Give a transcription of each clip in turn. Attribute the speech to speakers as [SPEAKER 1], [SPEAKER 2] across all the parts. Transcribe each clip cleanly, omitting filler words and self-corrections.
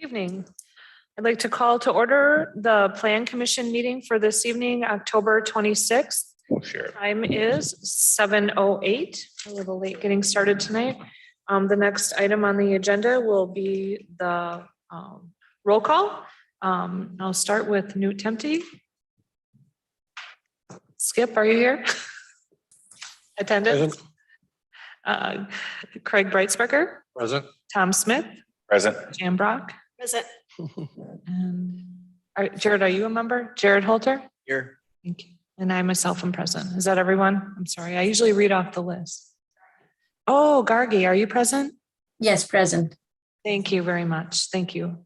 [SPEAKER 1] Evening. I'd like to call to order the Plan Commission meeting for this evening, October 26th.
[SPEAKER 2] Sure.
[SPEAKER 1] Time is 7:08. A little late getting started tonight. The next item on the agenda will be the roll call. I'll start with Newt Temte. Skip, are you here? Attendance? Craig Brightsberger.
[SPEAKER 2] Present.
[SPEAKER 1] Tom Smith.
[SPEAKER 2] Present.
[SPEAKER 1] Jan Brock.
[SPEAKER 3] Present.
[SPEAKER 1] And Jared, are you a member? Jared Holter?
[SPEAKER 2] Here.
[SPEAKER 1] Thank you. And I myself am present. Is that everyone? I'm sorry. I usually read off the list. Oh, Gargi, are you present?
[SPEAKER 3] Yes, present.
[SPEAKER 1] Thank you very much. Thank you.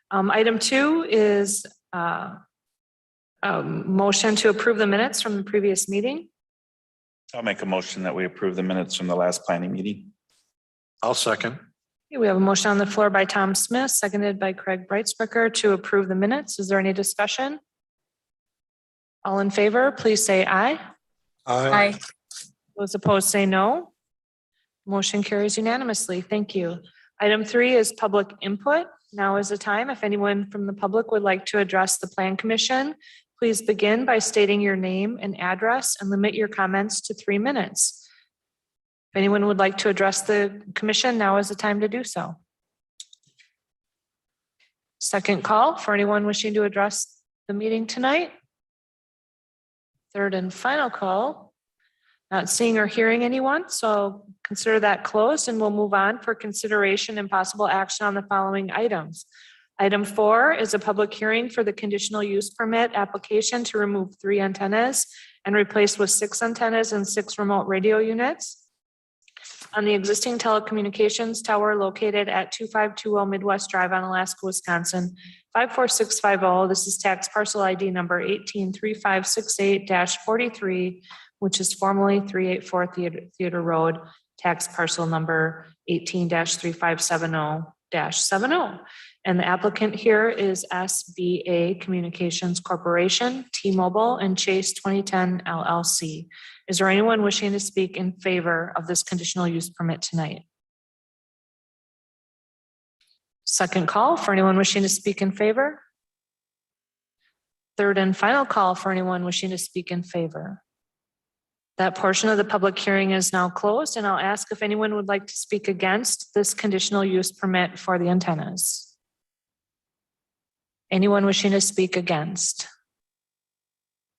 [SPEAKER 1] Item 2 is motion to approve the minutes from the previous meeting.
[SPEAKER 2] I'll make a motion that we approve the minutes from the last planning meeting. I'll second.
[SPEAKER 1] Okay, we have a motion on the floor by Tom Smith, seconded by Craig Brightsberger to approve the minutes. Is there any discussion? All in favor, please say aye.
[SPEAKER 3] Aye.
[SPEAKER 1] Those opposed say no. Motion carries unanimously. Thank you. Item 3 is public input. Now is the time. If anyone from the public would like to address the Plan Commission, please begin by stating your name and address and limit your comments to 3 minutes. If anyone would like to address the commission, now is the time to do so. Second call for anyone wishing to address the meeting tonight. Third and final call. Not seeing or hearing anyone, so consider that closed and we'll move on for consideration and possible action on the following items. Item 4 is a public hearing for the conditional use permit application to remove 3 antennas and replace with 6 antennas and 6 remote radio units on the existing telecommunications tower located at 2520 Midwest Drive on Alaska, Wisconsin, 54650. This is tax parcel ID number 183568-43, which is formerly 384 Theater Road, tax parcel number 18-3570-70. And the applicant here is SBA Communications Corporation, T-Mobile, and Chase 2010 LLC. Is there anyone wishing to speak in favor of this conditional use permit tonight? Second call for anyone wishing to speak in favor. Third and final call for anyone wishing to speak in favor. That portion of the public hearing is now closed, and I'll ask if anyone would like to speak against this conditional use permit for the antennas. Anyone wishing to speak against?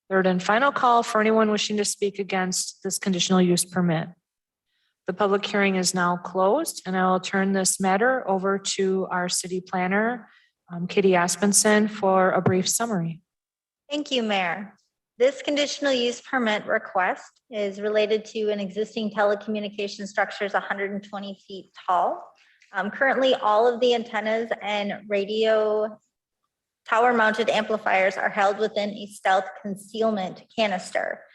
[SPEAKER 1] Third and final call for anyone wishing to speak against this conditional use permit. The public hearing is now closed, and I will turn this matter over to our city planner, Katie Aspenson, for a brief summary.
[SPEAKER 4] Thank you, Mayor. This conditional use permit request is related to an existing telecommunication structure 120 feet tall. Currently, all of the antennas and radio tower mounted amplifiers are held within a stealth concealment canister.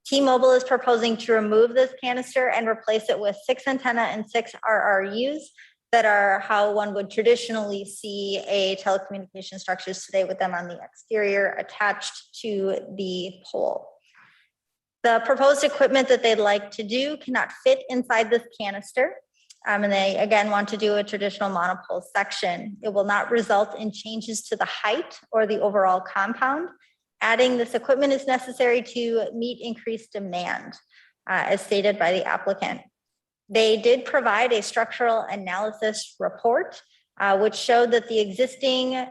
[SPEAKER 4] T-Mobile is proposing to remove this canister and replace it with 6 antenna and 6 RRUs that are how one would traditionally see a telecommunication structures today, with them on the exterior attached to the pole. The proposed equipment that they'd like to do cannot fit inside this canister. And they again want to do a traditional monopole section. It will not result in changes to the height or the overall compound. Adding this equipment is necessary to meet increased demand, as stated by the applicant. They did provide a structural analysis report, which showed that the existing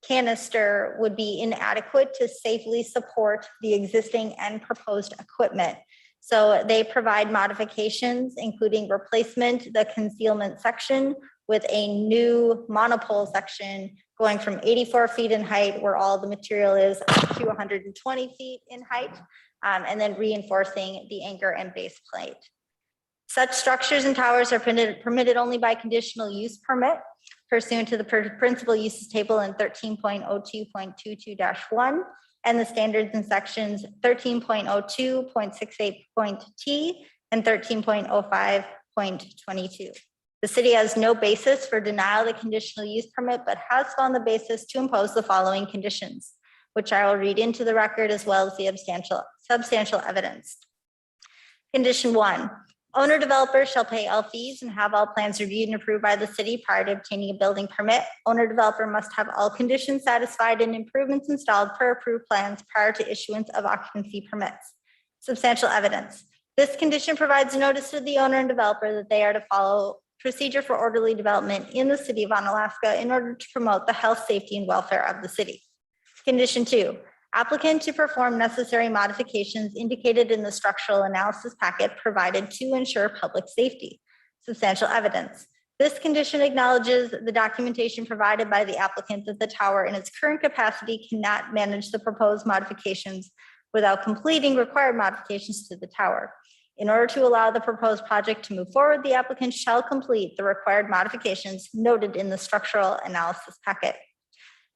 [SPEAKER 4] canister would be inadequate to safely support the existing and proposed equipment. So they provide modifications, including replacement, the concealment section with a new monopole section going from 84 feet in height, where all the material is, up to 120 feet in height, and then reinforcing the anchor and base plate. Such structures and towers are permitted only by conditional use permit pursuant to the principal uses table in 13.02.22-1 and the standards in sections 13.02.68.t and 13.05.22. The city has no basis for denial of the conditional use permit, but has found the basis to impose the following conditions, which I will read into the record as well as the substantial evidence. Condition 1, Owner developer shall pay all fees and have all plans reviewed and approved by the city prior to obtaining a building permit. Owner developer must have all conditions satisfied and improvements installed per approved plans prior to issuance of occupancy permits. Substantial evidence. This condition provides notice to the owner and developer that they are to follow procedure for orderly development in the city of Onalaska in order to promote the health, safety, and welfare of the city. Condition 2. Applicant to perform necessary modifications indicated in the structural analysis packet provided to ensure public safety. Substantial evidence. This condition acknowledges the documentation provided by the applicant that the tower in its current capacity cannot manage the proposed modifications without completing required modifications to the tower. In order to allow the proposed project to move forward, the applicant shall complete the required modifications noted in the structural analysis packet.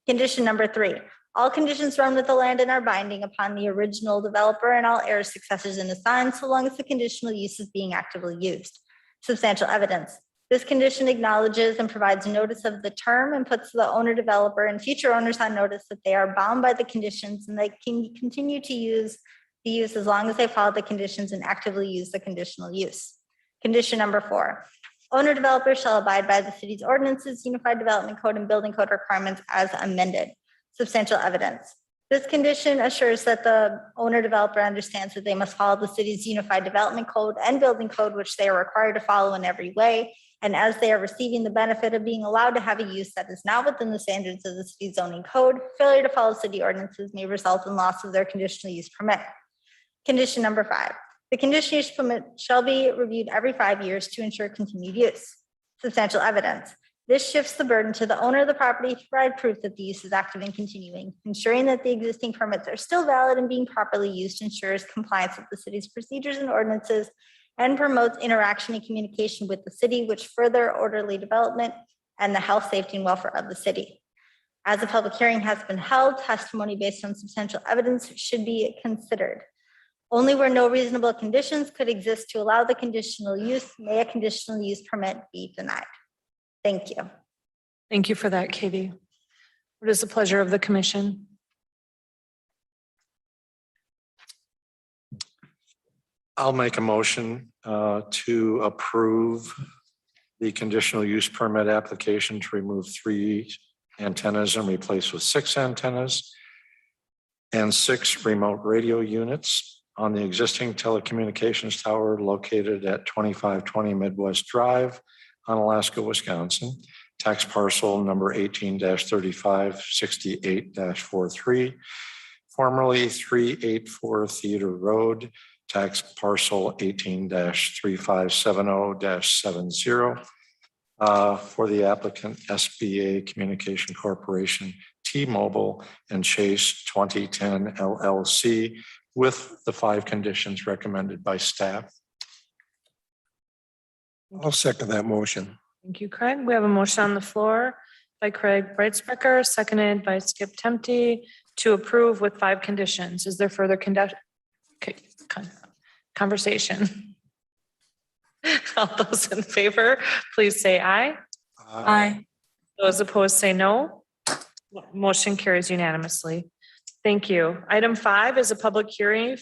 [SPEAKER 4] Condition number 3. All conditions run with the land and are binding upon the original developer and all heirs, successors, and assigns, so long as the conditional use is being actively used. Substantial evidence. This condition acknowledges and provides notice of the term and puts the owner, developer, and future owners on notice that they are bound by the conditions and they can continue to use the use as long as they follow the conditions and actively use the conditional use. Condition number 4. Owner developer shall abide by the city's ordinances, unified development code, and building code requirements as amended. Substantial evidence. This condition assures that the owner developer understands that they must follow the city's unified development code and building code, which they are required to follow in every way. And as they are receiving the benefit of being allowed to have a use that is not within the standards of the city zoning code, failure to follow city ordinances may result in loss of their conditional use permit. Condition number 5. The conditional use permit shall be reviewed every 5 years to ensure continued use. Substantial evidence. This shifts the burden to the owner of the property to provide proof that the use is active and continuing. Ensuring that the existing permits are still valid and being properly used ensures compliance with the city's procedures and ordinances and promotes interaction and communication with the city, which further orderly development and the health, safety, and welfare of the city. As a public hearing has been held, testimony based on substantial evidence should be considered. Only where no reasonable conditions could exist to allow the conditional use may a conditional use permit be denied. Thank you.
[SPEAKER 1] Thank you for that, Katie. What is the pleasure of the commission?
[SPEAKER 5] I'll make a motion to approve the conditional use permit application to remove 3 antennas and replace with 6 antennas and 6 remote radio units on the existing telecommunications tower located at 2520 Midwest Drive, Onalaska, Wisconsin, tax parcel number 18-3568-43, formerly 384 Theater Road, tax parcel 18-3570-70, for the applicant SBA Communication Corporation, T-Mobile, and Chase 2010 LLC, with the 5 conditions recommended by staff.
[SPEAKER 3] I'll second that motion.
[SPEAKER 1] Thank you, Craig. We have a motion on the floor by Craig Breitsprecher, seconded by Skip Temte, to approve with 5 conditions. Is there further conversation? All those in favor, please say aye.
[SPEAKER 3] Aye.
[SPEAKER 1] Those opposed say no. Motion carries unanimously. Thank you. Item 5 is a public hearing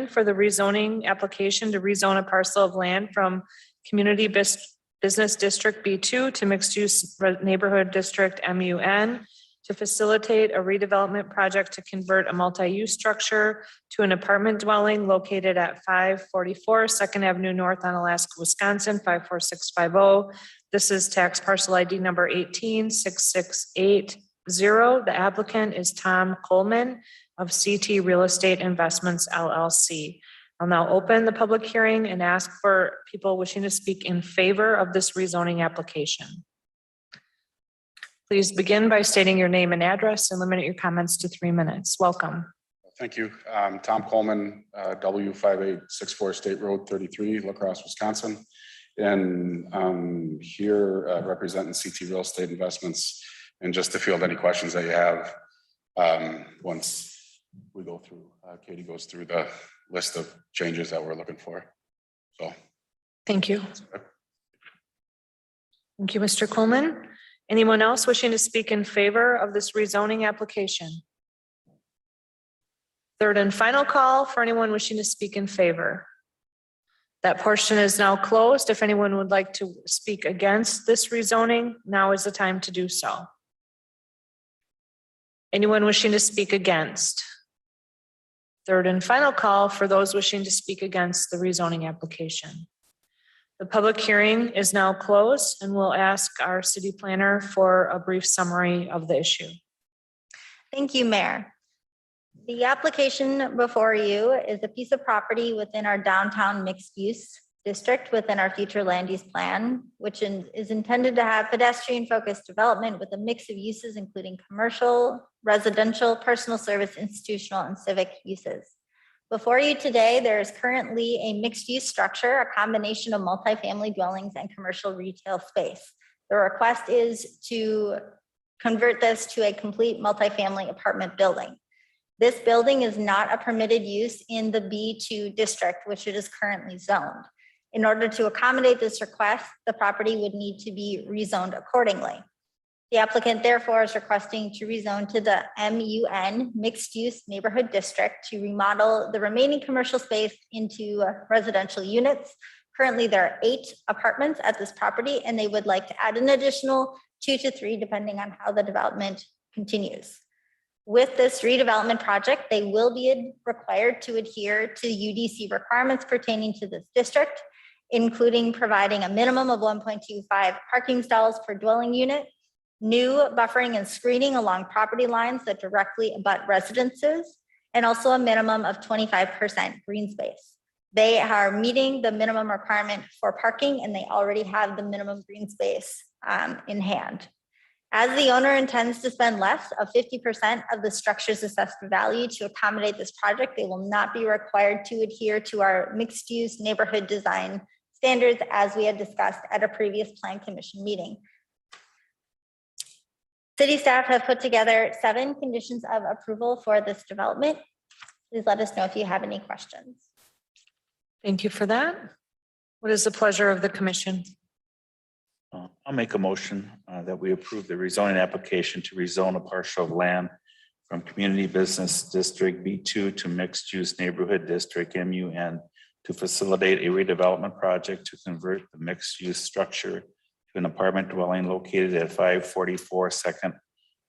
[SPEAKER 1] for the rezoning application to rezone a parcel of land from Community Business District B2 to Mixed Use Neighborhood District MUN to facilitate a redevelopment project to convert a multi-use structure to an apartment dwelling located at 544 2nd Avenue North, Onalaska, Wisconsin, 54650. This is tax parcel ID number 186680. The applicant is Tom Coleman of CT Real Estate Investments LLC. I'll now open the public hearing and ask for people wishing to speak in favor of this rezoning application. Please begin by stating your name and address and limit your comments to 3 minutes. Welcome.
[SPEAKER 6] Thank you. Tom Coleman, W5864 State Road 33, La Crosse, Wisconsin. And here representing CT Real Estate Investments. And just to field any questions that you have, once we go through, Katie goes through the list of changes that we're looking for. So.
[SPEAKER 1] Thank you. Thank you, Mr. Coleman. Anyone else wishing to speak in favor of this rezoning application? Third and final call for anyone wishing to speak in favor. That portion is now closed. If anyone would like to speak against this rezoning, now is the time to do so. Anyone wishing to speak against? Third and final call for those wishing to speak against the rezoning application. The public hearing is now closed, and we'll ask our city planner for a brief summary of the issue.
[SPEAKER 4] Thank you, Mayor. The application before you is a piece of property within our downtown mixed-use district within our future land use plan, which is intended to have pedestrian-focused development with a mix of uses, including commercial, residential, personal service, institutional, and civic uses. Before you today, there is currently a mixed-use structure, a combination of multifamily dwellings and commercial retail space. The request is to convert this to a complete multifamily apartment building. This building is not a permitted use in the B2 district, which it is currently zoned. In order to accommodate this request, the property would need to be rezoned accordingly. The applicant therefore is requesting to rezone to the MUN mixed-use neighborhood district to remodel the remaining commercial space into residential units. Currently, there are 8 apartments at this property, and they would like to add an additional 2 to 3, depending on how the development continues. With this redevelopment project, they will be required to adhere to UDC requirements pertaining to this district, including providing a minimum of 1.25 parking stalls per dwelling unit, new buffering and screening along property lines that directly abut residences, and also a minimum of 25% green space. They are meeting the minimum requirement for parking, and they already have the minimum green space in hand. As the owner intends to spend less of 50% of the structure's assessed value to accommodate this project, they will not be required to adhere to our mixed-use neighborhood design standards as we had discussed at a previous Plan Commission meeting. City staff have put together 7 conditions of approval for this development. Please let us know if you have any questions.
[SPEAKER 1] Thank you for that. What is the pleasure of the commission?
[SPEAKER 2] I'll make a motion that we approve the rezoning application to rezone a parcel of land from Community Business District B2 to Mixed Use Neighborhood District MUN to facilitate a redevelopment project to convert the mixed use structure to an apartment dwelling located at 544 2nd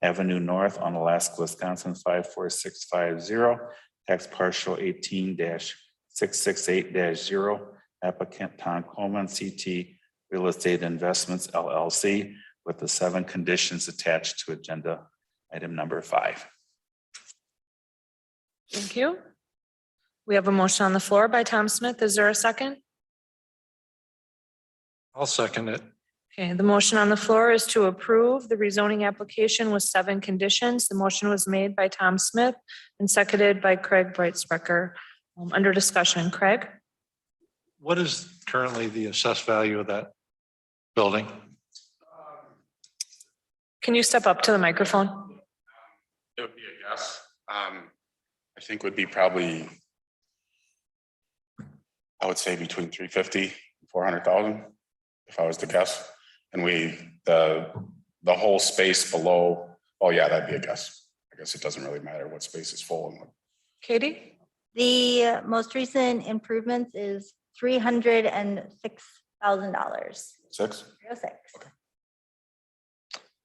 [SPEAKER 2] Avenue North on Alaska, Wisconsin 54650, tax parcel 18-668-0, applicant Tom Coleman, CT Real Estate Investments LLC, with the 7 conditions attached to agenda item number 5.
[SPEAKER 1] Thank you. We have a motion on the floor by Tom Smith. Is there a second?
[SPEAKER 5] I'll second it.
[SPEAKER 1] Okay, the motion on the floor is to approve the rezoning application with 7 conditions. The motion was made by Tom Smith and seconded by Craig Breitsprecher. Under discussion, Craig?
[SPEAKER 5] What is currently the assessed value of that building?
[SPEAKER 1] Can you step up to the microphone?
[SPEAKER 6] It would be a guess. I think would be probably, I would say between 350 and 400,000, if I was to guess. And the whole space below, oh yeah, that'd be a guess. I guess it doesn't really matter what space is full and what.
[SPEAKER 1] Katie?
[SPEAKER 4] The most recent improvements is $306,000.
[SPEAKER 6] 6?
[SPEAKER 4] 306.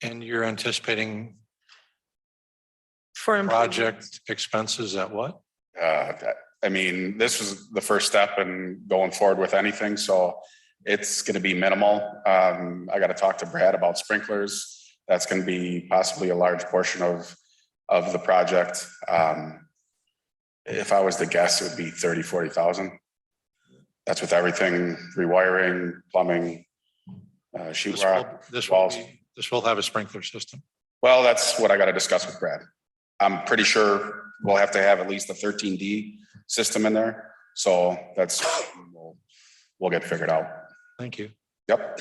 [SPEAKER 5] And you're anticipating
[SPEAKER 1] For improvements.
[SPEAKER 5] project expenses at what?
[SPEAKER 6] I mean, this was the first step in going forward with anything, so it's going to be minimal. I got to talk to Brad about sprinklers. That's going to be possibly a large portion of the project. If I was to guess, it would be 30, 40,000. That's with everything, rewiring, plumbing, sheetrock, walls.
[SPEAKER 5] This will have a sprinkler system.
[SPEAKER 6] Well, that's what I got to discuss with Brad. I'm pretty sure we'll have to have at least a 13D system in there. So that's, we'll get figured out.
[SPEAKER 5] Thank you.
[SPEAKER 6] Yep.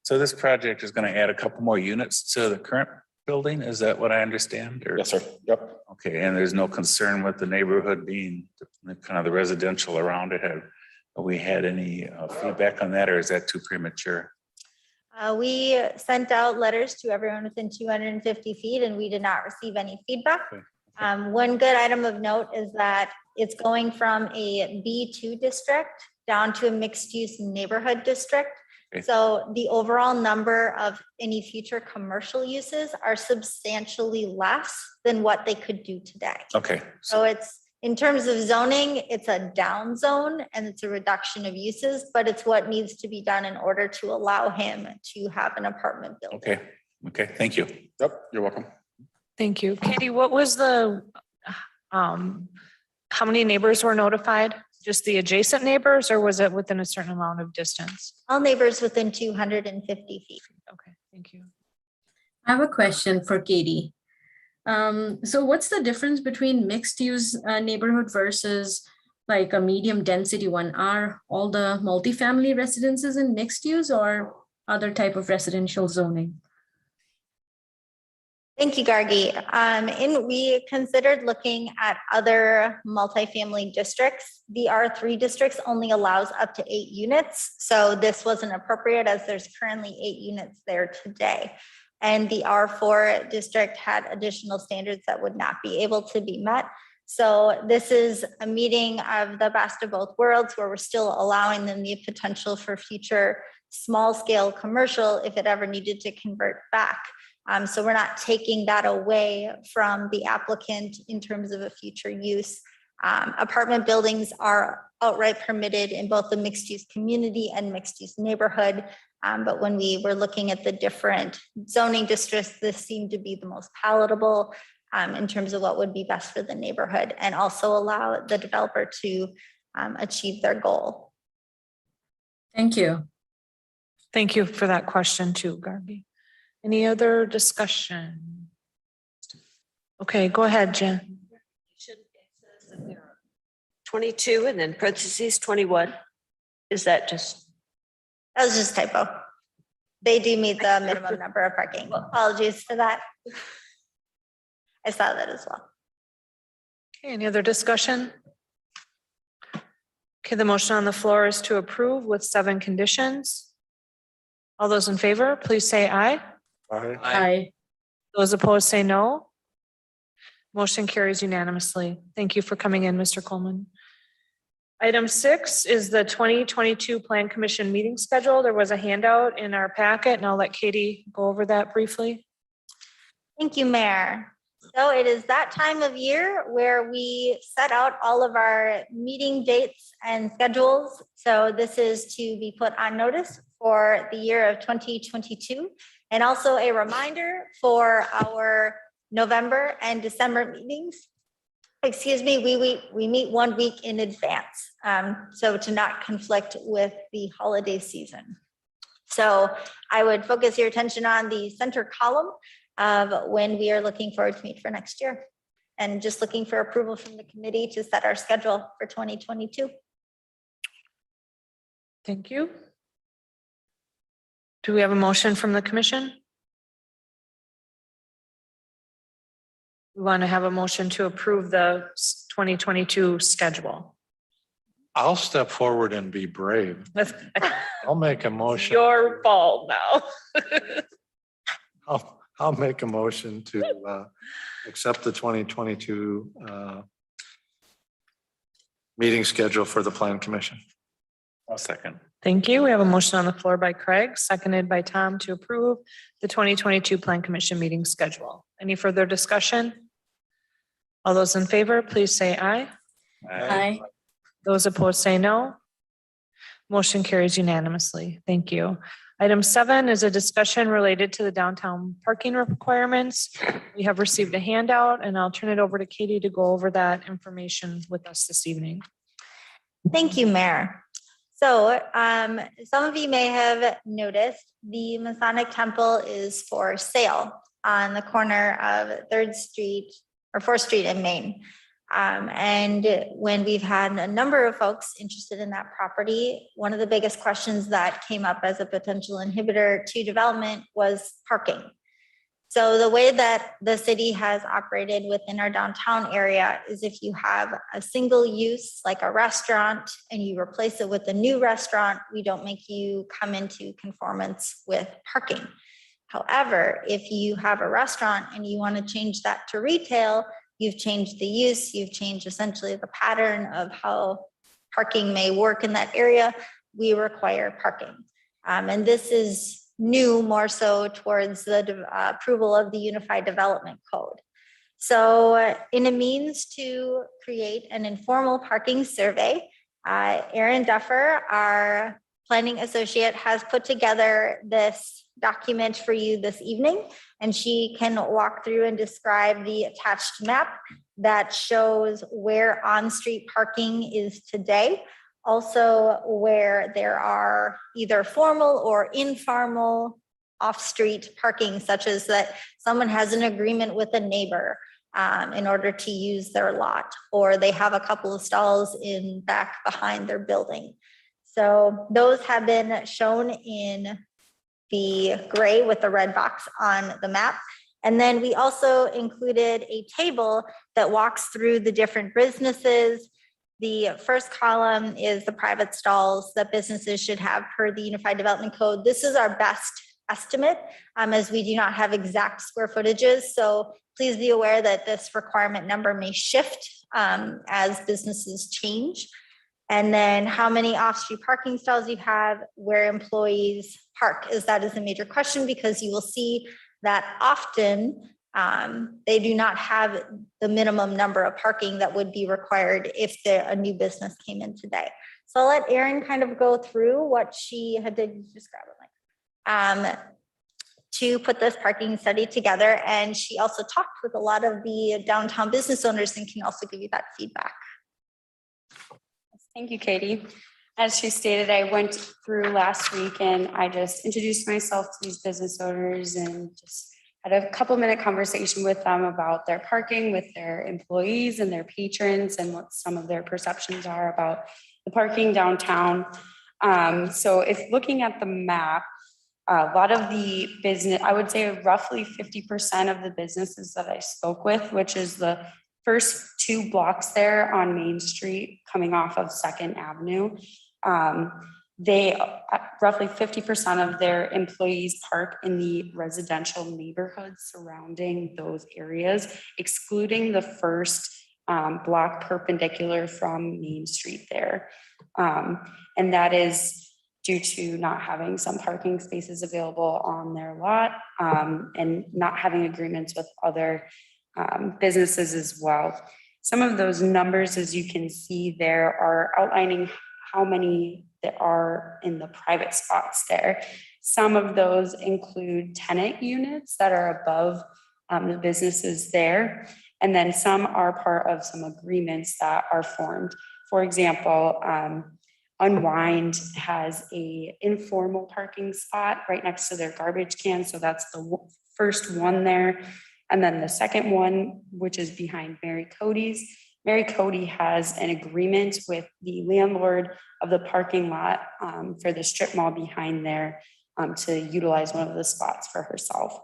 [SPEAKER 2] So this project is going to add a couple more units to the current building. Is that what I understand? Or-
[SPEAKER 6] Yes, sir. Yep.
[SPEAKER 2] Okay, and there's no concern with the neighborhood being kind of the residential around it. Have we had any feedback on that, or is that too premature?
[SPEAKER 4] We sent out letters to everyone within 250 feet and we did not receive any feedback.
[SPEAKER 2] Okay.
[SPEAKER 4] One good item of note is that it's going from a B2 district down to a mixed-use neighborhood district.
[SPEAKER 2] Okay.
[SPEAKER 4] So the overall number of any future commercial uses are substantially less than what they could do today.
[SPEAKER 2] Okay,
[SPEAKER 4] So it's, in terms of zoning, it's a down zone and it's a reduction of uses, but it's what needs to be done in order to allow him to have an apartment building.
[SPEAKER 2] okay, thank you.
[SPEAKER 6] Yep, you're welcome.
[SPEAKER 1] Thank you. Katie, what was the, how many neighbors were notified? Just the adjacent neighbors, or was it within a certain amount of distance?
[SPEAKER 4] All neighbors within 250 feet.
[SPEAKER 1] Okay, thank you.
[SPEAKER 7] I have a question for Katie. So what's the difference between mixed use neighborhood versus like a medium density one? Are all the multifamily residences in mixed use or other type of residential zoning?
[SPEAKER 4] Thank you, Gargi. We considered looking at other multifamily districts. The R3 districts only allows up to 8 units. So this wasn't appropriate as there's currently 8 units there today. And the R4 district had additional standards that would not be able to be met. So this is a meeting of the best of both worlds where we're still allowing them the potential for future small scale commercial if it ever needed to convert back. So we're not taking that away from the applicant in terms of a future use. Apartment buildings are outright permitted in both the mixed use community and mixed use neighborhood. But when we were looking at the different zoning districts, this seemed to be the most palatable in terms of what would be best for the neighborhood and also allow the developer to achieve their goal.
[SPEAKER 7] Thank you.
[SPEAKER 1] Thank you for that question too, Gargi. Any other discussion? Okay, go ahead, Jen.
[SPEAKER 8] 22 and then parentheses 21. Is that just?
[SPEAKER 4] That was just typo. They do meet the minimum number of parking. Apologies for that. I saw that as well.
[SPEAKER 1] Okay, any other discussion? Okay, the motion on the floor is to approve with 7 conditions. All those in favor, please say aye.
[SPEAKER 7] Aye.
[SPEAKER 1] Those opposed say no. Motion carries unanimously. Thank you for coming in, Mr. Coleman. Item 6 is the 2022 Plan Commission meeting schedule. There was a handout in our packet, and I'll let Katie go over that briefly.
[SPEAKER 4] Thank you, Mayor. So it is that time of year where we set out all of our meeting dates and schedules. So this is to be put on notice for the year of 2022. And also a reminder for our November and December meetings. Excuse me, we meet 1 week in advance. So to not conflict with the holiday season. So I would focus your attention on the center column of when we are looking forward to meet for next year. And just looking for approval from the committee to set our schedule for 2022.
[SPEAKER 1] Thank you. Do we have a motion from the commission? We want to have a motion to approve the 2022 schedule.
[SPEAKER 5] I'll step forward and be brave. I'll make a motion.
[SPEAKER 1] Your fault now.
[SPEAKER 5] I'll make a motion to accept the 2022 meeting schedule for the Plan Commission.
[SPEAKER 2] I'll second.
[SPEAKER 1] Thank you. We have a motion on the floor by Craig, seconded by Tom to approve the 2022 Plan Commission meeting schedule. Any further discussion? All those in favor, please say aye.
[SPEAKER 7] Aye.
[SPEAKER 1] Those opposed say no. Motion carries unanimously. Thank you. Item 7 is a discussion related to the downtown parking requirements. We have received a handout, and I'll turn it over to Katie to go over that information with us this evening.
[SPEAKER 4] Thank you, Mayor. So some of you may have noticed the Masonic Temple is for sale on the corner of 3rd Street or 4th Street in Maine. And when we've had a number of folks interested in that property, one of the biggest questions that came up as a potential inhibitor to development was parking. So the way that the city has operated within our downtown area is if you have a single use like a restaurant and you replace it with a new restaurant, we don't make you come into conformance with parking. However, if you have a restaurant and you want to change that to retail, you've changed the use, you've changed essentially the pattern of how parking may work in that area, we require parking. And this is new more so towards the approval of the Unified Development Code. So in a means to create an informal parking survey, Erin Duffer, our planning associate, has put together this document for you this evening, and she can walk through and describe the attached map that shows where on-street parking is today. Also, where there are either formal or informal off-street parking, such as that someone has an agreement with a neighbor in order to use their lot, or they have a couple of stalls in back behind their building. So those have been shown in the gray with the red box on the map. And then we also included a table that walks through the different businesses. The first column is the private stalls that businesses should have per the Unified Development Code. This is our best estimate, as we do not have exact square footages. So please be aware that this requirement number may shift as businesses change. And then how many off-street parking stalls you have, where employees park, that is a major question, because you will see that often they do not have the minimum number of parking that would be required if a new business came in today. So I'll let Erin kind of go through what she had to describe to put this parking study together. And she also talked with a lot of the downtown business owners and can also give you that feedback.
[SPEAKER 9] Thank you, Katie. As she stated, I went through last week and I just introduced myself to these business owners and just had a couple-minute conversation with them about their parking with their employees and their patrons and what some of their perceptions are about the parking downtown. So if looking at the map, a lot of the business, I would say roughly 50% of the businesses that I spoke with, which is the first 2 blocks there on Main Street coming off of 2nd Avenue, they roughly 50% of their employees park in the residential neighborhoods surrounding those areas, excluding the first block perpendicular from Main Street there. And that is due to not having some parking spaces available on their lot and not having agreements with other businesses as well. Some of those numbers, as you can see there, are outlining how many there are in the private spots there. Some of those include tenant units that are above the businesses there. And then some are part of some agreements that are formed. For example, Unwind has a informal parking spot right next to their garbage can. So that's the first one there. And then the second one, which is behind Mary Cody's. Mary Cody has an agreement with the landlord of the parking lot for the strip mall behind there to utilize one of the spots for herself.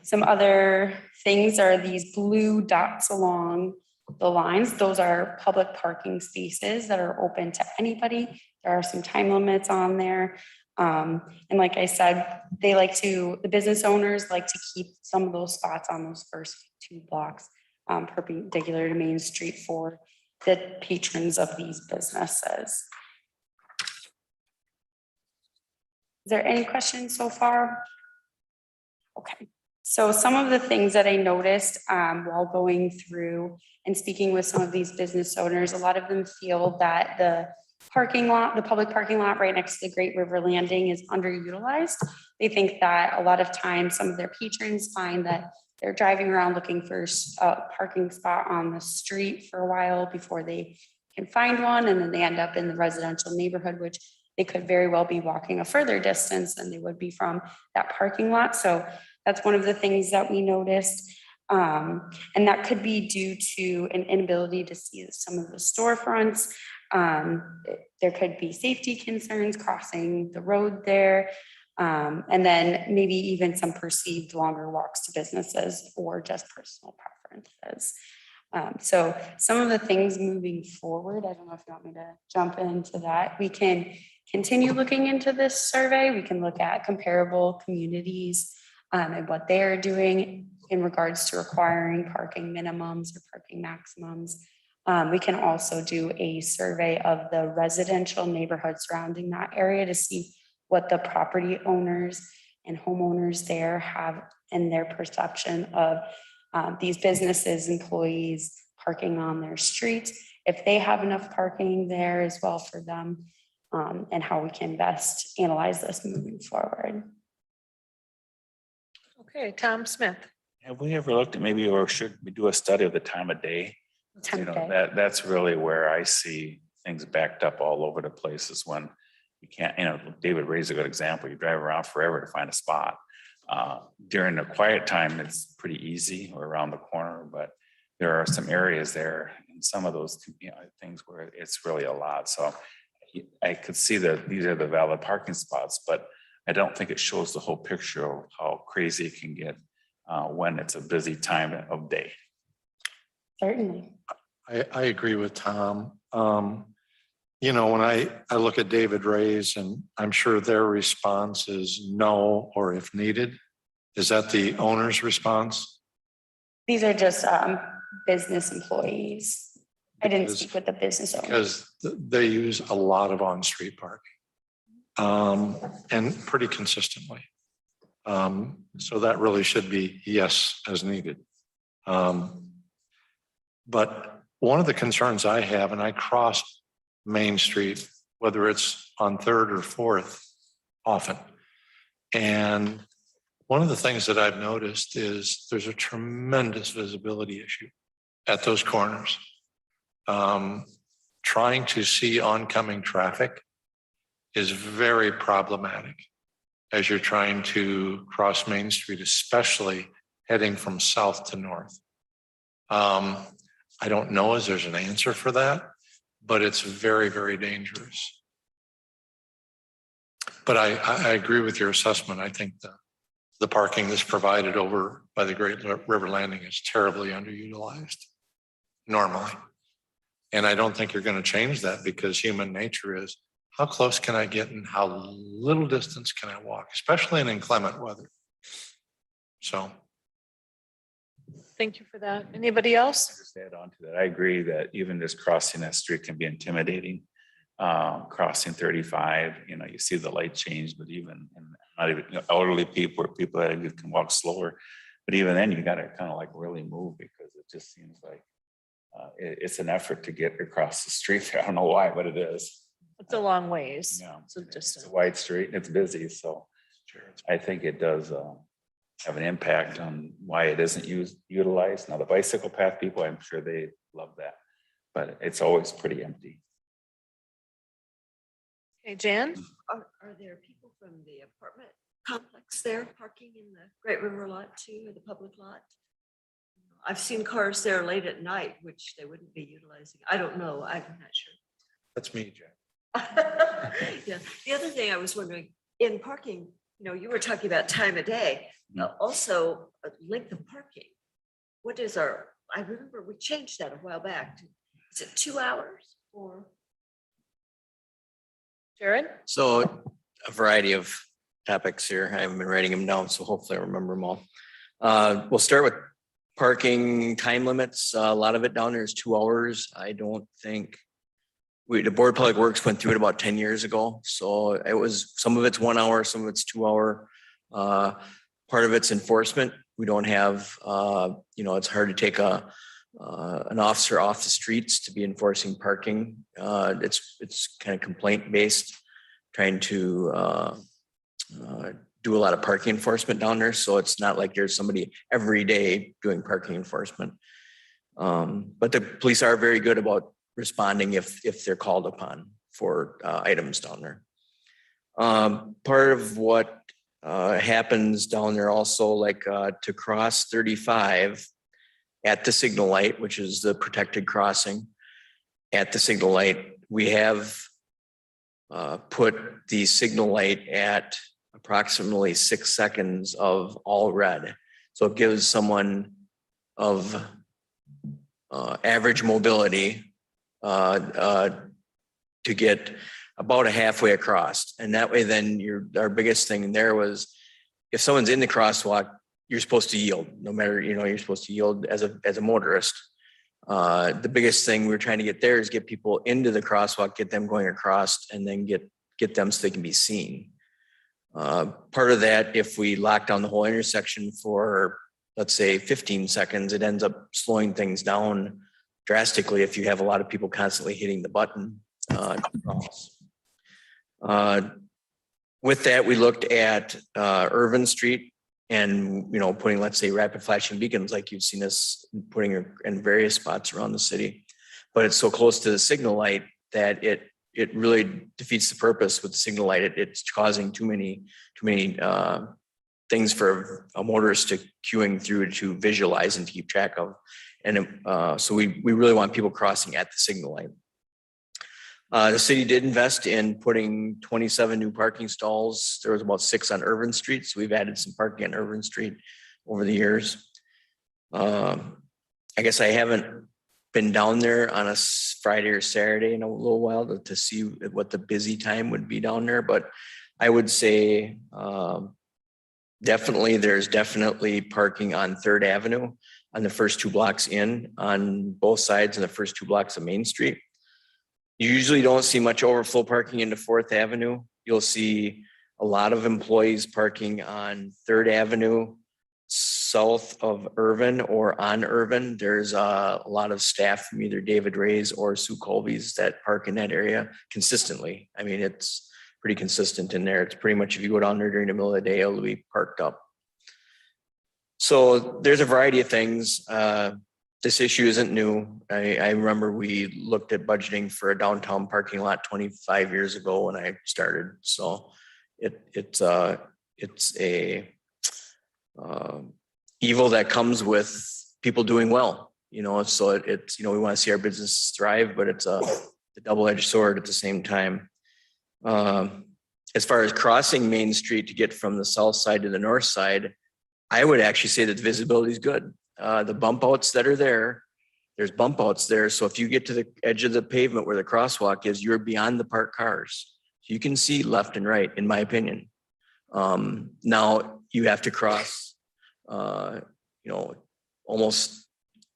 [SPEAKER 9] Some other things are these blue dots along the lines. Those are public parking spaces that are open to anybody. There are some time limits on there. And like I said, the business owners like to keep some of those spots on those first 2 blocks perpendicular to Main Street for the patrons of these businesses. Is there any questions so far? Okay, so some of the things that I noticed while going through and speaking with some of these business owners, a lot of them feel that the parking lot, the public parking lot right next to the Great River Landing is underutilized. They think that a lot of times some of their patrons find that they're driving around looking for a parking spot on the street for a while before they can find one. And then they end up in the residential neighborhood, which they could very well be walking a further distance than they would be from that parking lot. So that's one of the things that we noticed. And that could be due to an inability to see some of the storefronts. There could be safety concerns crossing the road there. And then maybe even some perceived longer walks to businesses or just personal preferences. So some of the things moving forward, I don't know if you want me to jump into that. We can continue looking into this survey. We can look at comparable communities and what they are doing in regards to requiring parking minimums or parking maximums. We can also do a survey of the residential neighborhood surrounding that area to see what the property owners and homeowners there have in their perception of these businesses, employees parking on their streets, if they have enough parking there as well for them, and how we can best analyze this moving forward.
[SPEAKER 1] Okay, Tom Smith.
[SPEAKER 2] Have we ever looked at maybe, or should we do a study of the time of day?
[SPEAKER 9] Time
[SPEAKER 2] You
[SPEAKER 9] of
[SPEAKER 2] know,
[SPEAKER 9] day.
[SPEAKER 2] that's really where I see things backed up all over the places when you can't, David raised a good example. You drive around forever to find a spot. During the quiet time, it's pretty easy or around the corner, but there are some areas there and some of those things where it's really a lot. So I could see that these are the valid parking spots, but I don't think it shows the whole picture of how crazy it can get when it's a busy time of day.
[SPEAKER 9] Certainly.
[SPEAKER 5] I agree with Tom. When I look at David Ray's, and I'm sure their response is no, or if needed. Is that the owner's response?
[SPEAKER 9] These are just business employees. I didn't
[SPEAKER 5] Because-
[SPEAKER 9] speak with the business owner.
[SPEAKER 5] Because they use a lot of on-street parking. And pretty consistently. So that really should be yes, as needed. But one of the concerns I have, and I cross Main Street, whether it's on 3rd or 4th, often. And one of the things that I've noticed is there's a tremendous visibility issue at those corners. Trying to see oncoming traffic is very problematic as you're trying to cross Main Street, especially heading from south to north. I don't know if there's an answer for that, but it's very, very dangerous. But I agree with your assessment. I think the parking that's provided over by the Great River Landing is terribly underutilized normally. And I don't think you're going to change that because human nature is how close can I get and how little distance can I walk, especially in inclement weather. So.
[SPEAKER 1] Thank you for that. Anybody else?
[SPEAKER 2] Just add on to that, I agree that even just crossing that street can be intimidating. Crossing 35, you see the light change, but even not even elderly people or people that can walk slower. But even then, you got to kind of like really move because it just seems like it's an effort to get across the street. I don't know why, but it is.
[SPEAKER 1] It's a long ways.
[SPEAKER 2] Yeah,
[SPEAKER 1] It's a
[SPEAKER 2] it's
[SPEAKER 1] distance.
[SPEAKER 2] a wide street and it's busy, so I think it does have an impact on why it isn't utilized. Now, the bicycle path people, I'm sure they love that, but it's always pretty empty.
[SPEAKER 1] Okay, Jan?
[SPEAKER 8] Are there people from the apartment complex there parking in the Great River lot too, or the public lot? I've seen cars there late at night, which they wouldn't be utilizing. I don't know. I'm not sure.
[SPEAKER 5] That's me, Jack.
[SPEAKER 8] Yeah. The other thing I was wondering, in parking, you were talking about time of day, also length of parking. What is I remember we changed that a while back. Is it 2 hours or?
[SPEAKER 1] Jared?
[SPEAKER 10] So a variety of topics here. I haven't been writing them down, so hopefully I remember them all. We'll start with parking time limits. A lot of it down there is 2 hours. I don't think the Board of Public Works went through it about 10 years ago. So it was, some of it's 1 hour, some of it's 2 hour. Part of it's enforcement. We don't have, it's hard to take an officer off the streets to be enforcing parking. It's kind of complaint based, trying to do a lot of parking enforcement down there. So it's not like there's somebody every day doing parking enforcement. But the police are very good about responding if they're called upon for items down there. Part of what happens down there also, like to cross 35 at the signal light, which is the protected crossing at the signal light, we have put the signal light at approximately 6 seconds of all red. So it gives someone of average mobility to get about a halfway across. And that way then our biggest thing there was if someone's in the crosswalk, you're supposed to yield, no matter, you're supposed to yield as a motorist. The biggest thing we're trying to get there is get people into the crosswalk, get them going across, and then get them so they can be seen. Part of that, if we lock down the whole intersection for, let's say, 15 seconds, it ends up slowing things down drastically if you have a lot of people constantly hitting the button. With that, we looked at Irvin Street and, putting, let's say, rapid flashing beacons like you've seen us putting in various spots around the city. But it's so close to the signal light that it really defeats the purpose with the signal light. It's causing too many things for a motorist to queuing through to visualize and to keep track of. And so we really want people crossing at the signal light. The city did invest in putting 27 new parking stalls. There was about 6 on Irvin Street. So we've added some parking on Irvin Street over the years. I guess I haven't been down there on a Friday or Saturday in a little while to see what the busy time would be down there. But I would say there's definitely parking on 3rd Avenue on the first 2 blocks in on both sides and the first 2 blocks of Main Street. You usually don't see much overflow parking into 4th Avenue. You'll see a lot of employees parking on 3rd Avenue, south of Irvin or on Irvin. There's a lot of staff from either David Ray's or Sue Colby's that park in that area consistently. I mean, it's pretty consistent in there. It's pretty much, if you go down there during the middle of the day, it'll be parked up. So there's a variety of things. This issue isn't new. I remember we looked at budgeting for a downtown parking lot 25 years ago when I started. So it's a evil that comes with people doing well, so it's, we want to see our businesses thrive, but it's a double-edged sword at the same time. As far as crossing Main Street to get from the south side to the north side, I would actually say that the visibility is good. The bump outs that are there's bump outs there. So if you get to the edge of the pavement where the crosswalk is, you're beyond the parked cars. You can see left and right, in my opinion. Now you have to cross, almost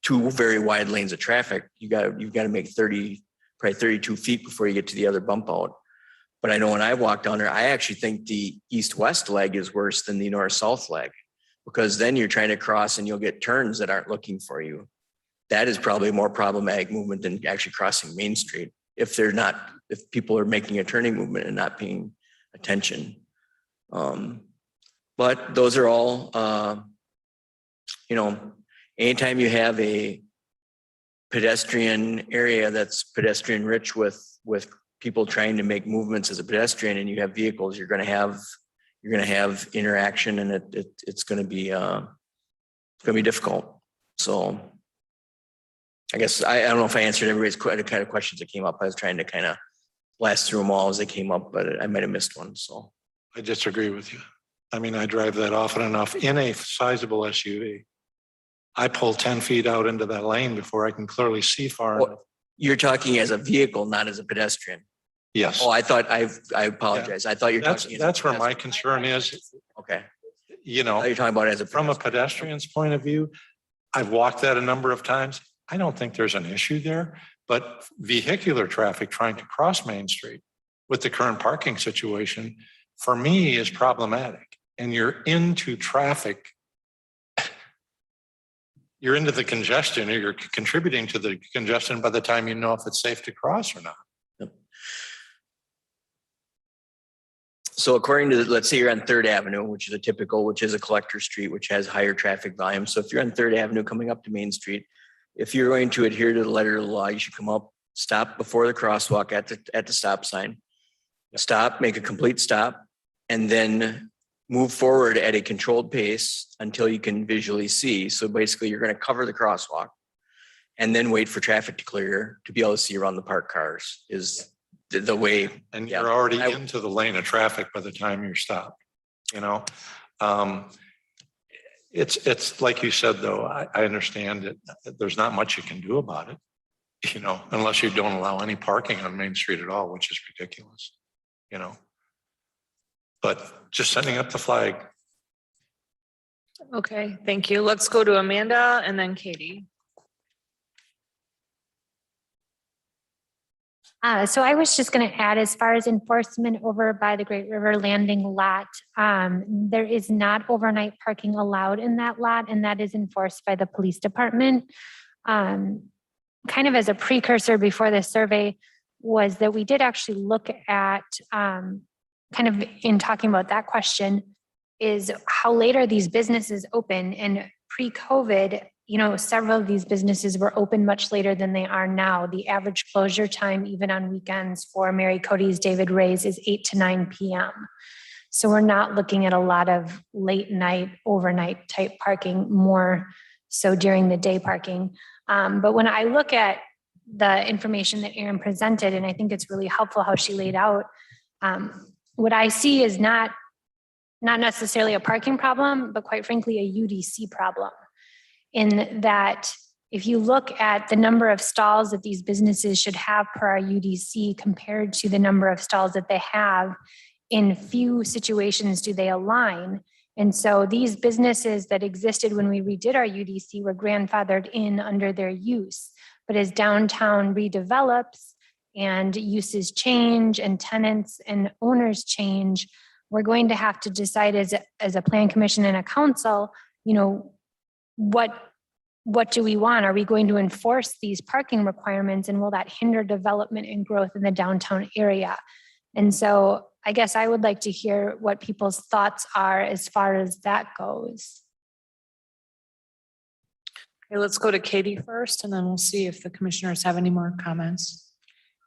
[SPEAKER 10] 2 very wide lanes of traffic. You've got to make probably 32 feet before you get to the other bump out. But I know when I walk down there, I actually think the east-west leg is worse than the north-south leg, because then you're trying to cross and you'll get turns that aren't looking for you. That is probably a more problematic movement than actually crossing Main Street if people are making a turning movement and not paying attention. But those are all, anytime you have a pedestrian area that's pedestrian rich with people trying to make movements as a pedestrian, and you have vehicles, you're going to have interaction, and it's going to be difficult. So I guess I don't know if I answered everybody's kind of questions that came up. I was trying to kind of blast through them all as they came up, but I might have missed one. So
[SPEAKER 5] I disagree with you. I mean, I drive that often enough in a sizable SUV. I pull 10 feet out into that lane before I can clearly see far enough.
[SPEAKER 10] You're talking as a vehicle, not as a pedestrian.
[SPEAKER 5] Yes.
[SPEAKER 10] Oh, I apologize. I thought you're talking.
[SPEAKER 5] That's where my concern is.
[SPEAKER 10] Okay.
[SPEAKER 5] You're
[SPEAKER 10] talking about it
[SPEAKER 5] from a pedestrian's point of view. I've walked that a number of times. I don't think there's an issue there, but vehicular traffic trying to cross Main Street with the current parking situation, for me, is problematic. And you're into traffic. You're into the congestion, or you're contributing to the congestion by the time you know if it's safe to cross or not.
[SPEAKER 10] Yep. So according to, let's say you're on 3rd Avenue, which is a collector street, which has higher traffic volume. So if you're on 3rd Avenue coming up to Main Street, if you're going to adhere to the letter of the law, you should come up, stop before the crosswalk at the stop sign, stop, make a complete stop, and then move forward at a controlled pace until you can visually see. So basically you're going to cover the crosswalk and then wait for traffic to clear to be able to see around the parked cars is the way.
[SPEAKER 5] And you're already into the lane of traffic by the time you're stopped, It's like you said, though, I understand that there's not much you can do about it, unless you don't allow any parking on Main Street at all, which is ridiculous, But just sending up the flag,
[SPEAKER 1] Okay, thank you. Let's go to Amanda and then Katie.
[SPEAKER 11] So I was just going to add, as far as enforcement over by the Great River Landing lot, there is not overnight parking allowed in that lot, and that is enforced by the police department. Kind of as a precursor before this survey was that we did actually look at, kind of in talking about that question, is how late are these businesses open? And pre-COVID, several of these businesses were open much later than they are now. The average closure time, even on weekends, for Mary Cody's, David Ray's, is 8 to 9 p.m. So we're not looking at a lot of late night, overnight type parking, more so during the day parking. But when I look at the information that Erin presented, and I think it's really helpful how she laid out, what I see is not necessarily a parking problem, but quite frankly, a UDC problem. In that, if you look at the number of stalls that these businesses should have per our UDC compared to the number of stalls that they have, in few situations do they align. And so these businesses that existed when we redid our UDC were grandfathered in under their use. But as downtown redevelops and uses change and tenants and owners change, we're going to have to decide as a plan commission and a council, what do we want? Are we going to enforce these parking requirements, and will that hinder development and growth in the downtown area? And so I guess I would like to hear what people's thoughts are as far as that goes.
[SPEAKER 1] Okay, let's go to Katie first, and then we'll see if the commissioners have any more comments.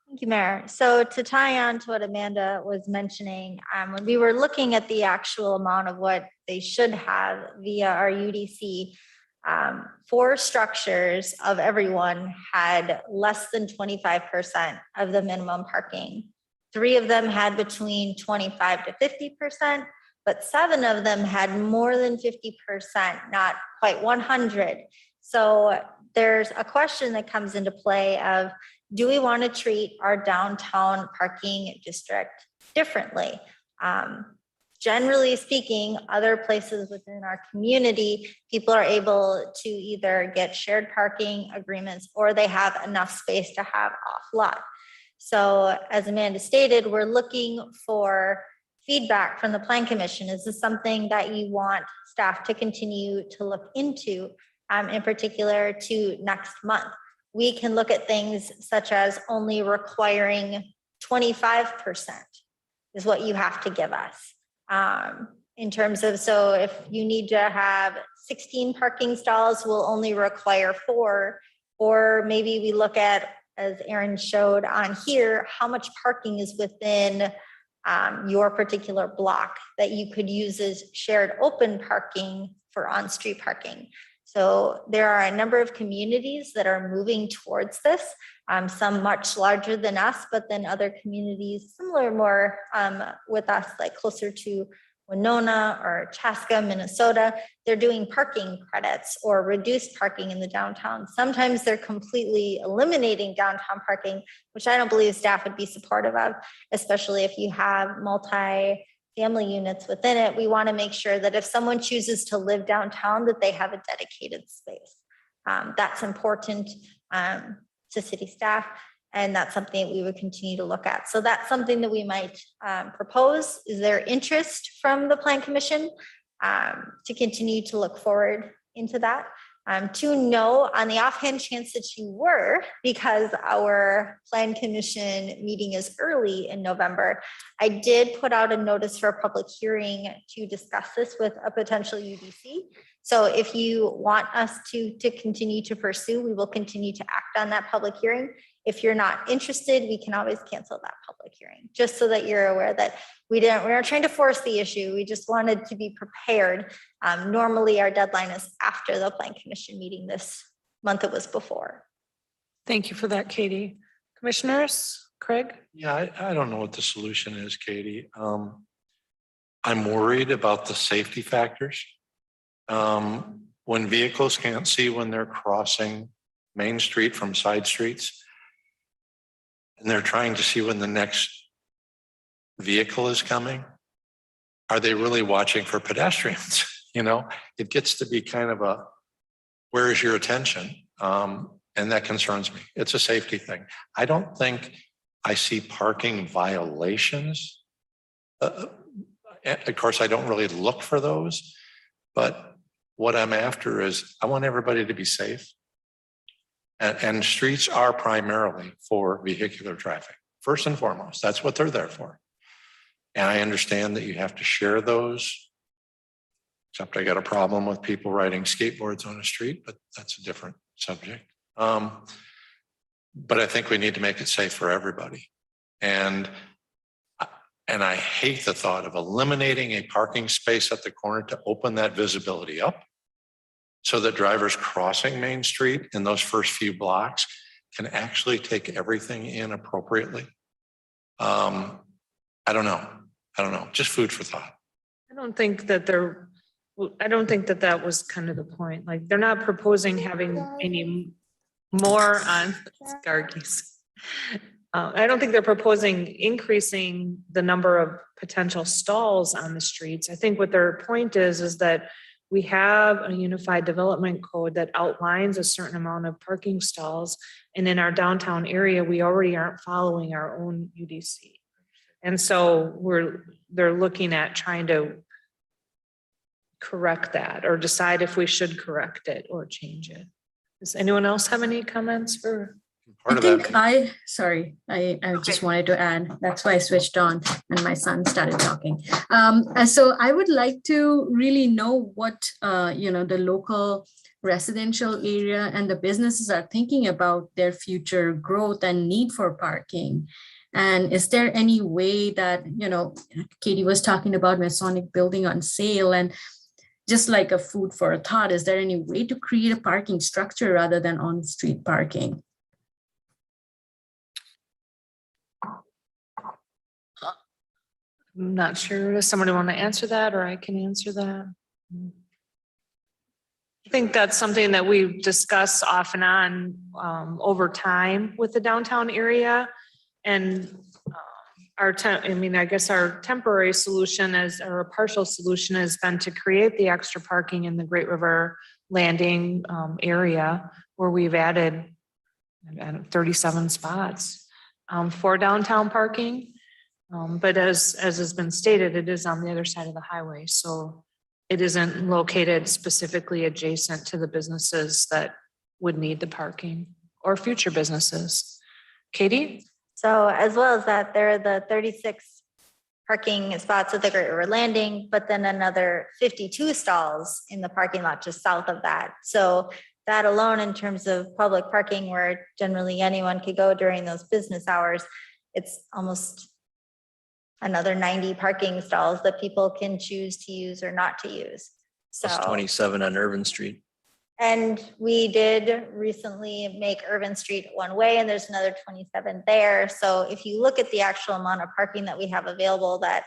[SPEAKER 4] Thank you, Mayor. So to tie on to what Amanda was mentioning, when we were looking at the actual amount of what they should have via our UDC, 4 structures of everyone had less than 25% of the minimum parking. 3 of them had between 25 to 50%, but 7 of them had more than 50%, not quite 100. So there's a question that comes into play of, do we want to treat our downtown parking district differently? Generally speaking, other places within our community, people are able to either get shared parking agreements or they have enough space to have off lot. So as Amanda stated, we're looking for feedback from the Plan Commission. Is this something that you want staff to continue to look into, in particular to next month? We can look at things such as only requiring 25% is what you have to give us. In terms of, so if you need to have 16 parking stalls, we'll only require 4, or maybe we look at, as Erin showed on here, how much parking is within your particular block that you could use as shared open parking for on-street parking. So there are a number of communities that are moving towards this, some much larger than us, but then other communities similar more with us, like closer to Winona or Chaska, Minnesota. They're doing parking credits or reduced parking in the downtown. Sometimes they're completely eliminating downtown parking, which I don't believe staff would be supportive of, especially if you have multi-family units within it. We want to make sure that if someone chooses to live downtown, that they have a dedicated space. That's important to city staff, and that's something that we would continue to look at. So that's something that we might propose. Is there interest from the Plan Commission to continue to look forward into that? To know, on the offhand chance that you were, because our Plan Commission meeting is early in November, I did put out a notice for a public hearing to discuss this with a potential UDC. So if you want us to continue to pursue, we will continue to act on that public hearing. If you're not interested, we can always cancel that public hearing, just so that you're aware that we aren't trying to force the issue. We just wanted to be prepared. Normally our deadline is after the Plan Commission meeting. This month it was before.
[SPEAKER 1] Thank you for that, Katie. Commissioners, Craig?
[SPEAKER 5] Yeah, I don't know what the solution is, Katie. I'm worried about the safety factors. When vehicles can't see when they're crossing Main Street from side streets, and they're trying to see when the next vehicle is coming, are they really watching for pedestrians? you know, it gets to be kind of a, where is your attention? And that concerns me. It's a safety thing. I don't think I see parking violations. Of course, I don't really look for those, but what I'm after is I want everybody to be safe. And streets are primarily for vehicular traffic, first and foremost. That's what they're there for. And I understand that you have to share those. Except I got a problem with people riding skateboards on the street, but that's a different subject. But I think we need to make it safe for everybody. And I hate the thought of eliminating a parking space at the corner to open that visibility up so that drivers crossing Main Street in those first few blocks can actually take everything in appropriately. I don't know, just food for thought.
[SPEAKER 1] I don't think that that was kind of the point. Like, they're not proposing having any more on Skarkis. I don't think they're proposing increasing the number of potential stalls on the streets. I think what their point is that we have a unified development code that outlines a certain amount of parking stalls. And in our downtown area, we already aren't following our own UDC. And so they're looking at trying to correct that or decide if we should correct it or change it. Does anyone else have any comments for?
[SPEAKER 5] Part
[SPEAKER 7] I
[SPEAKER 5] of
[SPEAKER 7] think
[SPEAKER 5] that.
[SPEAKER 7] I just wanted to add, that's why I switched on and my son started talking. So I would like to really know what, the local residential area and the businesses are thinking about their future growth and need for parking. And is there any way that, Katie was talking about Masonic building on sale, and just like a food for a thought, is there any way to create a parking structure rather than on-street parking?
[SPEAKER 1] I'm not sure. Does somebody want to answer that, or I can answer that? I think that's something that we discuss off and on over time with the downtown area. And our temporary solution or a partial solution has been to create the extra parking in the Great River Landing area, where we've added 37 spots for downtown parking. But as has been stated, it is on the other side of the highway. So it isn't located specifically adjacent to the businesses that would need the parking or future businesses. Katie?
[SPEAKER 4] So as well as that, there are the 36 parking spots at the Great River Landing, but then another 52 stalls in the parking lot just south of that. So that alone, in terms of public parking, where generally anyone could go during those business hours, it's almost another 90 parking stalls that people can choose to use or not to use. So
[SPEAKER 10] Plus 27 on Irvin Street.
[SPEAKER 4] And we did recently make Irvin Street one way, and there's another 27 there. So if you look at the actual amount of parking that we have available that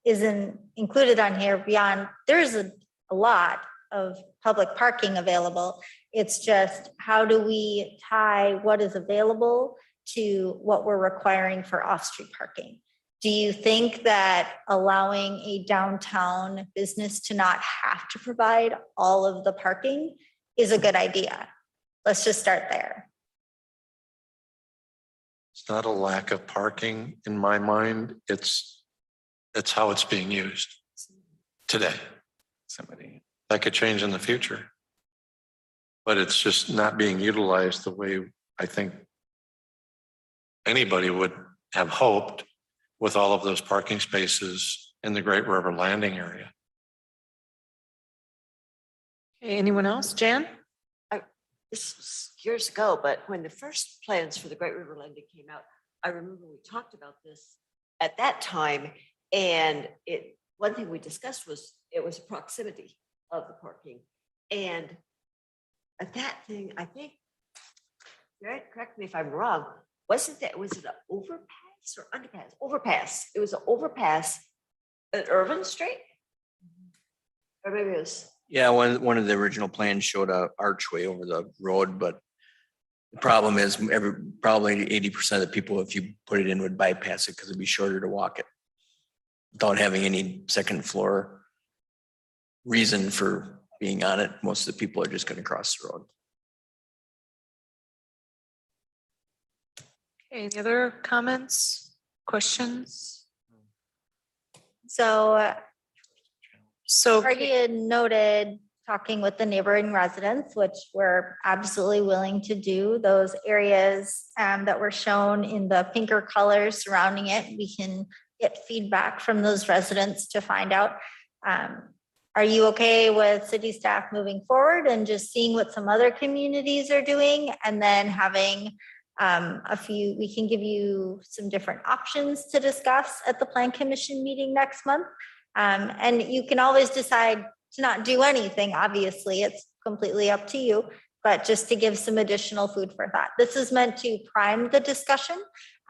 [SPEAKER 4] isn't included on here beyond, there's a lot of public parking available. It's just, how do we tie what is available to what we're requiring for off-street parking? Do you think that allowing a downtown business to not have to provide all of the parking is a good idea? Let's just start there.
[SPEAKER 5] It's not a lack of parking in my mind. It's how it's being used today. That could change in the future. But it's just not being utilized the way I think anybody would have hoped, with all of those parking spaces in the Great River Landing area.
[SPEAKER 1] Okay, anyone else? Jan?
[SPEAKER 8] This was years ago, but when the first plans for the Great River Landing came out, I remember we talked about this at that time. And one thing we discussed was proximity of the parking. And at that thing, I think, correct me if I'm wrong, was it an overpass or underpass? Overpass. It was an overpass at Irvin Street? Or maybe it was.
[SPEAKER 10] Yeah, one of the original plans showed a archway over the road, but the problem is probably 80% of the people, if you put it in, would bypass it because it'd be shorter to walk it without having any second floor reason for being on it. Most of the people are just going to cross the road.
[SPEAKER 1] Okay, any other comments, questions?
[SPEAKER 4] So
[SPEAKER 1] So,
[SPEAKER 4] already had noted talking with the neighboring residents, which we're absolutely willing to do. Those areas that were shown in the pinker colors surrounding it, we can get feedback from those residents to find out. Are you okay with city staff moving forward and just seeing what some other communities are doing and then having we can give you some different options to discuss at the Plan Commission meeting next month. And you can always decide to not do anything, obviously, it's completely up to you, but just to give some additional food for thought. This is meant to prime the discussion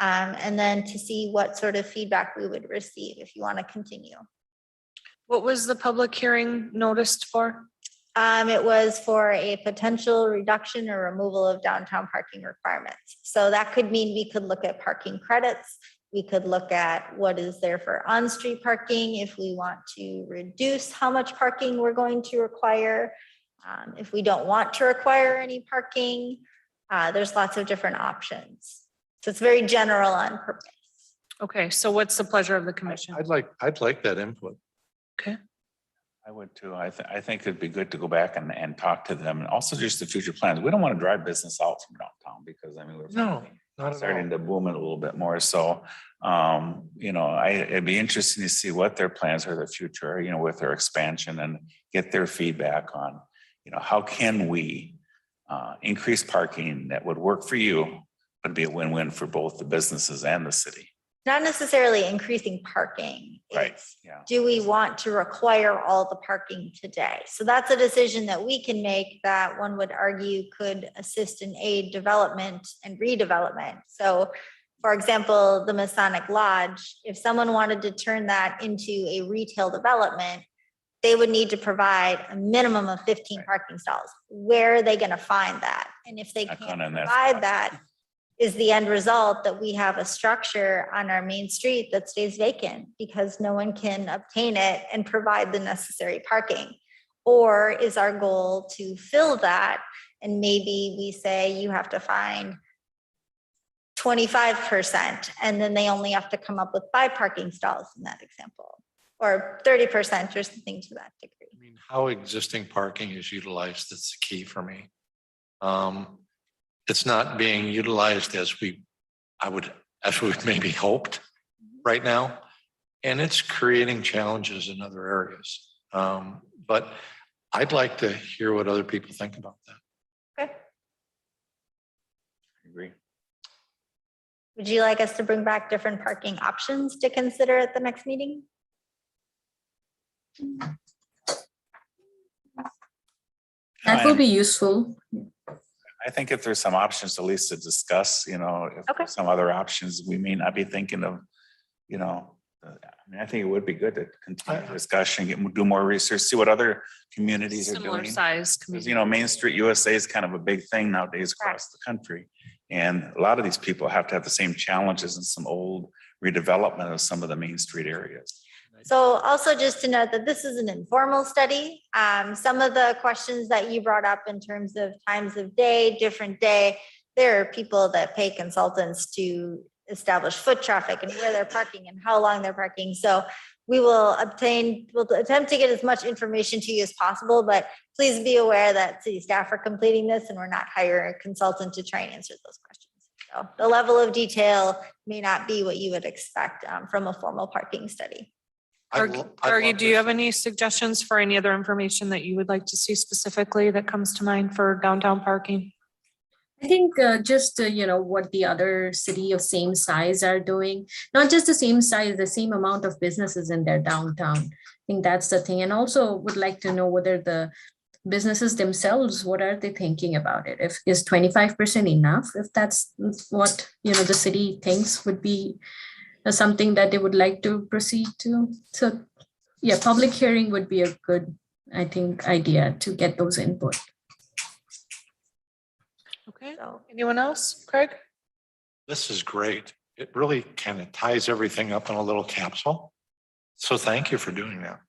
[SPEAKER 4] and then to see what sort of feedback we would receive if you want to continue.
[SPEAKER 1] what was the public hearing noticed for?
[SPEAKER 4] It was for a potential reduction or removal of downtown parking requirements. So that could mean we could look at parking credits. We could look at what is there for on-street parking if we want to reduce how much parking we're going to require. If we don't want to require any parking, there's lots of different options. So it's very general on purpose.
[SPEAKER 1] Okay, so what's the pleasure of the commission?
[SPEAKER 5] I'd like that input.
[SPEAKER 1] Okay,
[SPEAKER 2] I would too. I think it'd be good to go back and talk to them and also just the future plans. We don't want to drive business out from downtown because I mean, we're
[SPEAKER 5] No, not at all.
[SPEAKER 2] starting to boom it a little bit more. So, you know, it'd be interesting to see what their plans are, the future, you know, with their expansion and get their feedback on, you know, how can we increase parking that would work for you, but be a win-win for both the businesses and the city.
[SPEAKER 4] Not necessarily increasing parking.
[SPEAKER 2] Right,
[SPEAKER 4] It's,
[SPEAKER 2] yeah.
[SPEAKER 4] do we want to require all the parking today? So that's a decision that we can make that one would argue could assist in aid development and redevelopment. So for example, the Masonic Lodge, if someone wanted to turn that into a retail development, they would need to provide a minimum of 15 parking stalls. Where are they going to find that? And if they
[SPEAKER 2] Not
[SPEAKER 4] can't
[SPEAKER 2] gonna in that
[SPEAKER 4] provide
[SPEAKER 2] spot.
[SPEAKER 4] that, is the end result that we have a structure on our main street that stays vacant because no one can obtain it and provide the necessary parking? Or is our goal to fill that and maybe we say you have to find 25% and then they only have to come up with 5 parking stalls in that example, or 30% or something to that degree.
[SPEAKER 5] I mean, how existing parking is utilized, that's the key for me. It's not being utilized as we maybe hoped right now. And it's creating challenges in other areas. But I'd like to hear what other people think about that.
[SPEAKER 4] Okay.
[SPEAKER 2] I agree.
[SPEAKER 4] Would you like us to bring back different parking options to consider at the next meeting?
[SPEAKER 7] That will be useful.
[SPEAKER 2] I think if there's some options, at least to discuss, you know, if
[SPEAKER 4] Okay.
[SPEAKER 2] there's some other options, we may not be thinking of, you know, I mean, I think it would be good to continue the discussion, do more research, see what other communities are
[SPEAKER 1] similar
[SPEAKER 2] doing.
[SPEAKER 1] size
[SPEAKER 2] Because,
[SPEAKER 1] community.
[SPEAKER 2] you know, Main Street USA is kind of a big thing nowadays across the country. And a lot of these people have to have the same challenges in some old redevelopment of some of the Main Street areas.
[SPEAKER 4] So also just to note that this is an informal study. Some of the questions that you brought up in terms of times of day, different day, there are people that pay consultants to establish foot traffic and where they're parking and how long they're parking. So we'll attempt to get as much information to you as possible, but please be aware that city staff are completing this and we're not hiring a consultant to try and answer those questions. So the level of detail may not be what you would expect from a formal parking study.
[SPEAKER 1] Gargi, do you have any suggestions for any other information that you would like to see specifically that comes to mind for downtown parking?
[SPEAKER 7] I think just, what the other city of same size are doing, not just the same size, the same amount of businesses in their downtown. I think that's the thing. And also would like to know whether the businesses themselves, what are they thinking about it? If is 25% enough? If that's what, the city thinks would be something that they would like to proceed to. So yeah, public hearing would be a good, I think, idea to get those input.
[SPEAKER 1] Okay,
[SPEAKER 4] So
[SPEAKER 1] anyone else? Craig?
[SPEAKER 5] This is great. It really kind of ties everything up in a little capsule. So thank you for doing that.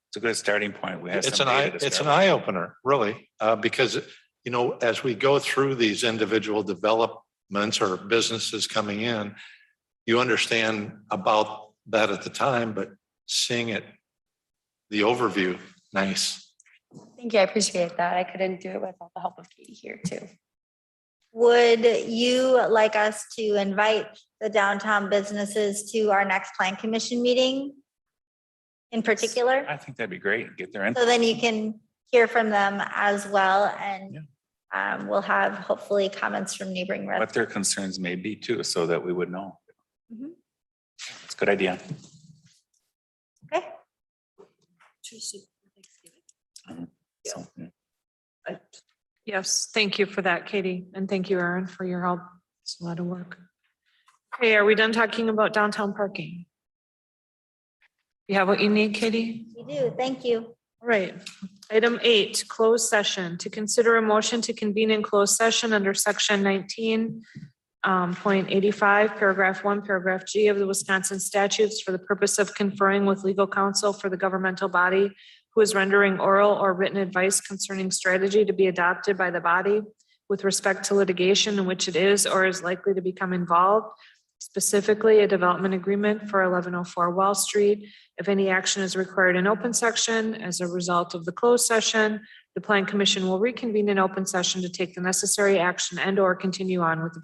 [SPEAKER 2] It's a good starting point. We have
[SPEAKER 5] It's
[SPEAKER 2] some
[SPEAKER 5] an eye,
[SPEAKER 2] data to
[SPEAKER 5] it's an
[SPEAKER 2] start
[SPEAKER 5] eye opener, really, because, you know, as we go through these individual developments or businesses coming in, you understand about that at the time, but seeing it, the overview, nice.
[SPEAKER 9] Thank you. I appreciate that. I couldn't do it without the help of Katie here too.
[SPEAKER 4] Would you like us to invite the downtown businesses to our next plan commission meeting in particular?
[SPEAKER 2] with. I think that'd be great. Get their input.
[SPEAKER 4] So then you can hear from them as well, and we'll have hopefully comments from neighboring
[SPEAKER 2] What
[SPEAKER 4] residents.
[SPEAKER 2] their concerns may be too, so that we would know.
[SPEAKER 4] Mhm.
[SPEAKER 2] It's a good idea.
[SPEAKER 4] Okay,
[SPEAKER 8] Too soon for Thanksgiving.
[SPEAKER 2] So, yeah.
[SPEAKER 1] Yes, thank you for that, Katie, and thank you, Aaron, for your help. It's a lot of work. Okay, are we done talking about downtown parking? You have what you need, Katie?
[SPEAKER 4] we do, thank you.
[SPEAKER 1] All right. Item 8, closed session. To consider a motion to convene in closed session under section 19.85, paragraph 1, paragraph G of the Wisconsin statutes for the purpose of conferring with legal counsel for the governmental body who is rendering oral or written advice concerning strategy to be adopted by the body with respect to litigation in which it is or is likely to become involved, specifically a development agreement for 1104 Wall Street. If any action is required in open section as a result of the closed session, the Plan Commission will reconvene in open session to take the necessary action and or continue on with the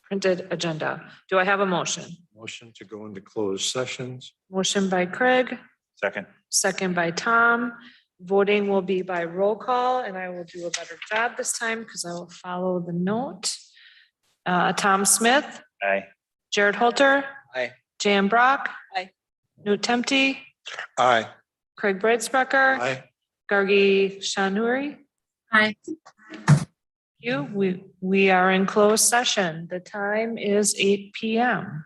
[SPEAKER 1] printed agenda. Do I have a motion?
[SPEAKER 5] Motion to go into closed sessions.
[SPEAKER 1] Motion by Craig,
[SPEAKER 2] Second.
[SPEAKER 1] second by Tom. Voting will be by roll call, and I will do a better job this time because I will follow the note. Tom Smith,
[SPEAKER 2] Aye.
[SPEAKER 1] Jared Holter.
[SPEAKER 10] Aye.
[SPEAKER 1] Jan Brock.
[SPEAKER 8] Aye.
[SPEAKER 1] Newt Temte,
[SPEAKER 3] Aye.
[SPEAKER 1] Craig Brightsprecher.
[SPEAKER 5] Aye.
[SPEAKER 1] Gargi Shanuri.
[SPEAKER 7] Aye.
[SPEAKER 1] We are in closed session. The time is 8 PM.